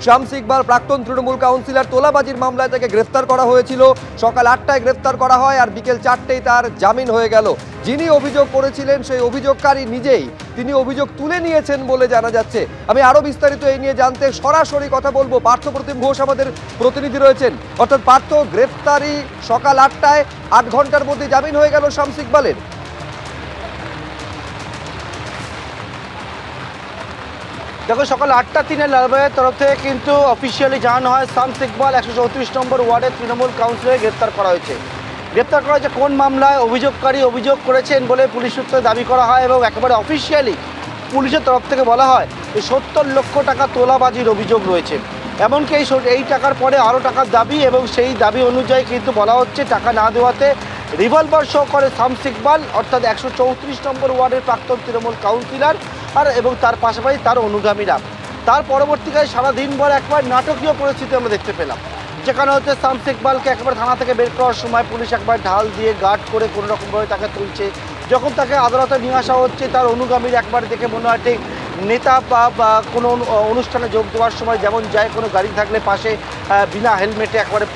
শামস ইকবাল প্রাক্তন তৃণমূল কাউন্সিলর তোলাবাজির মামলায় তাকে গ্রেফতার করা হয়েছিল। সকাল 8টায় গ্রেফতার করা হয় আর বিকেল 4টেই তার জামিন হয়ে গেল। যিনি অভিযোগ করেছিলেন সেই অভিযোগকারী নিজেই তিনি অভিযোগ তুলে নিয়েছেন বলে জানা যাচ্ছে। আমি আরো বিস্তারিত এই নিয়ে জানতে সরাসরি কথা বলবো, পার্থপ্রতিম ঘোষ আমাদের প্রতিনিধি রয়েছেন। অর্থাৎ পার্থ, গ্রেফতারি সকাল 8টায়, 8 ঘন্টার মধ্যে জামিন হয়ে গেল শামস ইকবালের। দেখো, সকাল 8টা 3 লালবাগের তরফ থেকে কিন্তু অফিসিয়ালি জানানো হয় শামস ইকবাল 134 নম্বর ওয়ার্ডের তৃণমূল কাউন্সিলরে গ্রেপ্তার করা হয়েছে। গ্রেপ্তার করা হয়েছে কোন মামলায়? অভিযোগকারী অভিযোগ করেছেন বলে পুলিশ সূত্রে দাবি করা হয় এবং একেবারে অফিসিয়ালি পুলিশের তরফ থেকে বলা হয় যে 70 লক্ষ টাকা তোলাবাজির অভিযোগ রয়েছে। এমনকি এই টাকার পরে আরও টাকার দাবি এবং সেই দাবি অনুযায়ী কিন্তু বলা হচ্ছে টাকা না দেওয়াতে রিভলভার শো করে শামস ইকবাল, অর্থাৎ 134 নম্বর ওয়ার্ডের প্রাক্তন তৃণমূল কাউন্সিলর এবং তার পাশাপাশি তার অনুগামীরা। তার পরবর্তীকালে সারাদিনভর একবার নাটকীয় পরিস্থিতি আমরা দেখতে পেলাম, যেখানে হচ্ছে শামস ইকবালকে একবার থানা থেকে বের করার সময় পুলিশ একবার ঢাল দিয়ে গার্ড করে কোনো রকমভাবে তাকে তুলছে। যখন তাকে আদালতে নিয়ে আসা হচ্ছে, তার অনুগামীর একবার দেখে মনে হয় ঠিক নেতা বা কোনো অনুষ্ঠানে যোগ দেওয়ার সময় যেমন যায় কোনো গাড়ি থাকলে পাশে বিনা হেলমেটে একবারে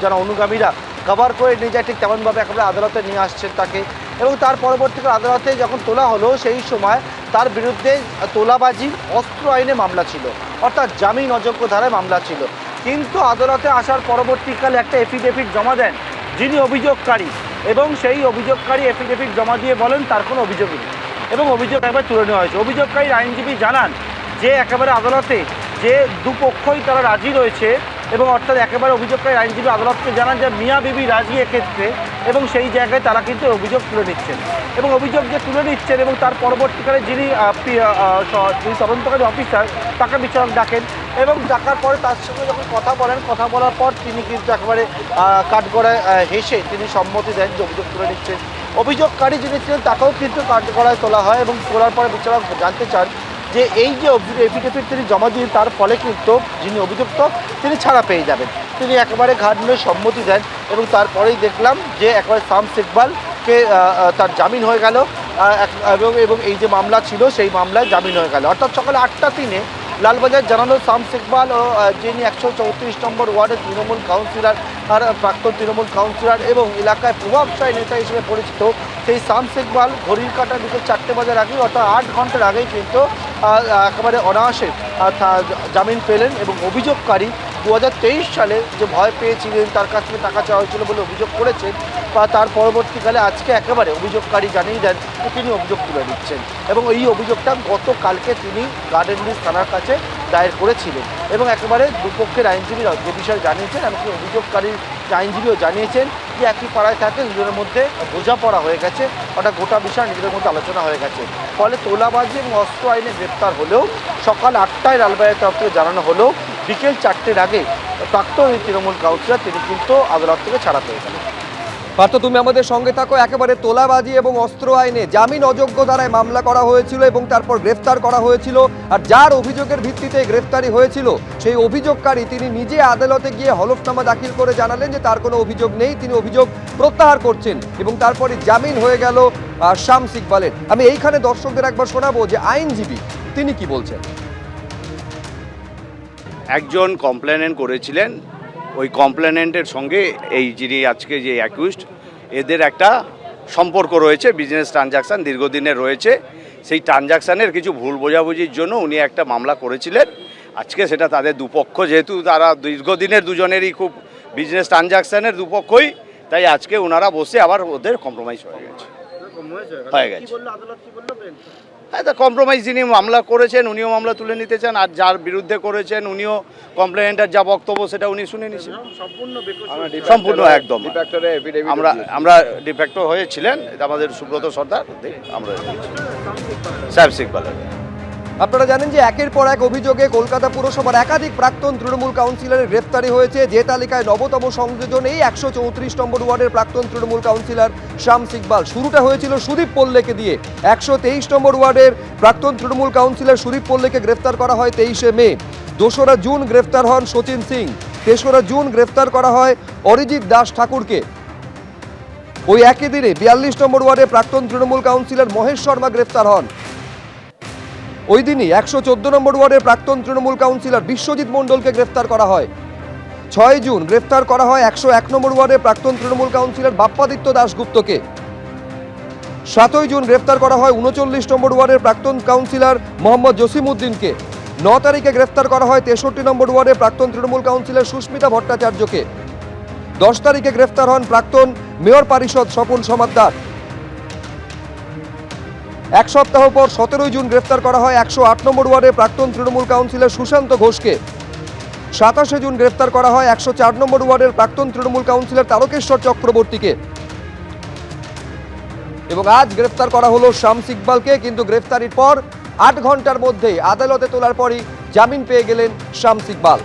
যারা অনুগামীরা কভার করে নিয়ে যায়, ঠিক তেমনভাবে একেবারে আদালতে নিয়ে আসছেন তাকে। এবং তার পরবর্তীকালে আদালতে যখন তোলা হলো সেই সময় তার বিরুদ্ধে তোলাবাজি অস্ত্র আইনে মামলা ছিল, অর্থাৎ জামিন অযোগ্য ধারায় মামলা ছিল। কিন্তু আদালতে আসার পরবর্তীকালে একটা এফিডেভিট জমা দেন যিনি অভিযোগকারী, এবং সেই অভিযোগকারী এফিডেভিট জমা দিয়ে বলেন তার কোনো অভিযোগই নেই এবং অভিযোগ একবার তুলে নেওয়া হয়েছে। অভিযোগকারীর আইনজীবী জানান যে একেবারে আদালতে যে দুপক্ষই তারা রাজি রয়েছে, এবং অর্থাৎ একেবারে অভিযোগকারী আইনজীবী আদালতকে জানান যে মিয়া বিবি রাজি এক্ষেত্রে, এবং সেই জায়গায় তারা কিন্তু অভিযোগ তুলে নিচ্ছেন এবং অভিযোগ যে তুলে নিচ্ছেন এবং তার পরবর্তীকালে যিনি তদন্তকারী অফিসার তাকে বিচারক ডাকেন এবং ডাকার পরে তার সঙ্গে যখন কথা বলার পর তিনি কিন্তু একেবারে কাঠগড়ায় হেসে তিনি সম্মতি দেন যে অভিযোগ তুলে নিচ্ছেন। অভিযোগকারী যিনি ছিলেন তাকেও কিন্তু কাঠগড়ায় তোলা হয় এবং তোলার পরে বিচারক জানতে চান যে এই যে এফিডেভিট তিনি জমা দিয়ে তার ফলে কিন্তু যিনি অভিযুক্ত তিনি ছাড়া পেয়ে যাবেন। তিনি একেবারে ঘাট নিয়ে সম্মতি দেন এবং তারপরেই দেখলাম যে একেবারে শামস ইকবালকে তার জামিন হয়ে গেল এবং এই যে মামলা ছিল সেই মামলায় জামিন হয়ে গেল। অর্থাৎ সকাল 8টা 3 লালবাজার জানানো শামস ইকবাল ও যিনি 134 নম্বর ওয়ার্ডের তৃণমূল কাউন্সিলর আর প্রাক্তন তৃণমূল কাউন্সিলর এবং এলাকায় প্রভাবশালী নেতা হিসেবে পরিচিত সেই শামস ইকবাল ঘড়ির কাঁটা বিকেল 4টে বাজার আগেই, অর্থাৎ 8 ঘন্টার আগেই কিন্তু একেবারে অনায়াসে জামিন পেলেন। এবং অভিযোগকারী 2023 সালে যে ভয় পেয়েছিলেন, তার কাছ থেকে টাকা চাওয়া হয়েছিল বলে অভিযোগ করেছেন, বা তার পরবর্তীকালে আজকে একেবারে অভিযোগকারী জানিয়ে দেন যে তিনি অভিযোগ তুলে নিচ্ছেন এবং এই অভিযোগটা গতকালকে তিনি গার্ডেন ব্রিজ থানার কাছে দায়ের করেছিলেন এবং একেবারে দুপক্ষের আইনজীবীরা যে বিষয়ে জানিয়েছেন, এমনকি অভিযোগকারীর আইনজীবীও জানিয়েছেন যে একই পাড়ায় থাকে, নিজেদের মধ্যে বোঝাপড়া হয়ে গেছে, অর্থাৎ গোটা বিষয় নিজেদের মধ্যে আলোচনা হয়ে গেছে। ফলে তোলাবাজি এবং অস্ত্র আইনে গ্রেপ্তার হলেও সকাল 8টায় লালবাজারের তরফ থেকে জানানো হলেও বিকেল 4টের আগে প্রাক্তন তৃণমূল কাউন্সিলর তিনি কিন্তু আদালত থেকে ছাড়া পেয়ে গেলেন। পার্থ, তুমি আমাদের সঙ্গে থাকো। একেবারে তোলাবাজি এবং অস্ত্র আইনে জামিন অযোগ্য ধারায় মামলা করা হয়েছিল এবং তারপর গ্রেফতার করা হয়েছিল, আর যার অভিযোগের ভিত্তিতে গ্রেফতারি হয়েছিল সেই অভিযোগকারী তিনি নিজে আদালতে গিয়ে হলফনামা দাখিল করে জানালেন যে তার কোনো অভিযোগ নেই, তিনি অভিযোগ প্রত্যাহার করছেন এবং তারপরে জামিন হয়ে গেল শামস ইকবালের। আমি এইখানে দর্শকদের একবার শোনাবো যে আইনজীবী তিনি কি বলছেন। একজন কমপ্লেনেন্ট করেছিলেন, ওই কমপ্লেনেন্টের সঙ্গে এই যিনি আজকে যে অ্যাকিউজড এদের একটা সম্পর্ক রয়েছে, বিজনেস ট্রানজাকশান দীর্ঘদিনের রয়েছে। সেই ট্রানজাকশানের কিছু ভুল বোঝাবুঝির জন্য উনি একটা মামলা করেছিলেন। আজকে সেটা তাদের দুপক্ষ, যেহেতু তারা দীর্ঘদিনের দুজনেরই খুব বিজনেস ট্রানজাকশানের দুপক্ষই, তাই আজকে ওনারা বসে আবার ওদের কম্প্রোমাইজ হয়ে গেছে। হ্যাঁ, তা কম্প্রোমাইজ যিনি মামলা করেছেন উনিও মামলা তুলে নিতে চান, আর যার বিরুদ্ধে করেছেন উনিও কমপ্লেনেন্টের যা বক্তব্য সেটা উনি শুনে নিয়েছেন সম্পূর্ণ একদম। আমরা ডিফেক্টো হয়েছিলেন আমাদের সুব্রত সর্দার, আমরা শামস ইকবাল। আপনারা জানেন যে একের পর এক অভিযোগে কলকাতা পুরসভার একাধিক প্রাক্তন তৃণমূল কাউন্সিলরের গ্রেফতারি হয়েছে। যে তালিকায় নবতম সংযোজন এই 134 নম্বর ওয়ার্ডের প্রাক্তন তৃণমূল কাউন্সিলর শামস ইকবাল। শুরুটা হয়েছিল সুদীপ পল্লেকে দিয়ে। 123 নম্বর ওয়ার্ডের প্রাক্তন তৃণমূল কাউন্সিলর সুদীপ পল্লেকে গ্রেফতার করা হয় 23শে মে। 2রা জুন গ্রেফতার হন সচিন সিং। 3রা জুন গ্রেফতার করা হয় অরিজিৎ দাস ঠাকুরকে। ওই একই দিনে 42 নম্বর ওয়ার্ডে প্রাক্তন তৃণমূল কাউন্সিলর মহেশ শর্মা গ্রেফতার হন। ওই দিনই 114 নম্বর ওয়ার্ডের প্রাক্তন তৃণমূল কাউন্সিলর বিশ্বজিৎ মণ্ডলকে গ্রেফতার করা হয়। 6 জুন গ্রেফতার করা হয় 101 নম্বর ওয়ার্ডের প্রাক্তন তৃণমূল কাউন্সিলর বাপ্পাদিত্য দাশগুপ্তকে। 7 জুন গ্রেফতার করা হয় 39 নম্বর ওয়ার্ডের প্রাক্তন কাউন্সিলর মোহাম্মদ জসিমউদ্দিনকে। 9 তারিখে গ্রেফতার করা হয় 63 নম্বর ওয়ার্ডের প্রাক্তন তৃণমূল কাউন্সিলর সুস্মিতা ভট্টাচার্যকে। 10 তারিখে গ্রেফতার হন প্রাক্তন মেয়র পরিষদ স্বপন সমাদ্দার। এক সপ্তাহ পর 17 জুন গ্রেফতার করা হয় 108 নম্বর ওয়ার্ডের প্রাক্তন তৃণমূল কাউন্সিলর সুশান্ত ঘোষকে। 27 জুন গ্রেফতার করা হয় 104 নম্বর ওয়ার্ডের প্রাক্তন তৃণমূল কাউন্সিলর তারকেশ্বর চক্রবর্তীকে। এবং আজ গ্রেফতার করা হলো শামস ইকবালকে, কিন্তু গ্রেফতারির পর 8 ঘন্টার মধ্যেই আদালতে তোলার পরই জামিন পেয়ে গেলেন শামস ইকবাল।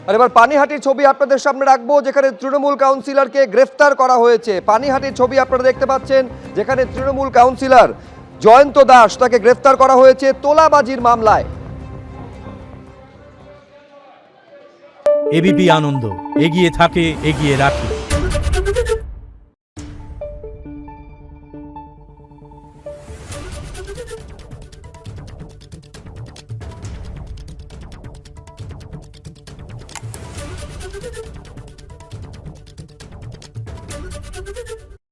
আর এবার পানিহাটির ছবি আপনাদের সামনে রাখবো, যেখানে তৃণমূল কাউন্সিলরকে গ্রেফতার করা হয়েছে। পানিহাটির ছবি আপনারা দেখতে পাচ্ছেন, যেখানে তৃণমূল কাউন্সিলর জয়ন্ত দাস তাকে গ্রেফতার করা হয়েছে তোলাবাজির মামলায়। এবিপি আনন্দ, এগিয়ে থাকে, এগিয়ে রাখে।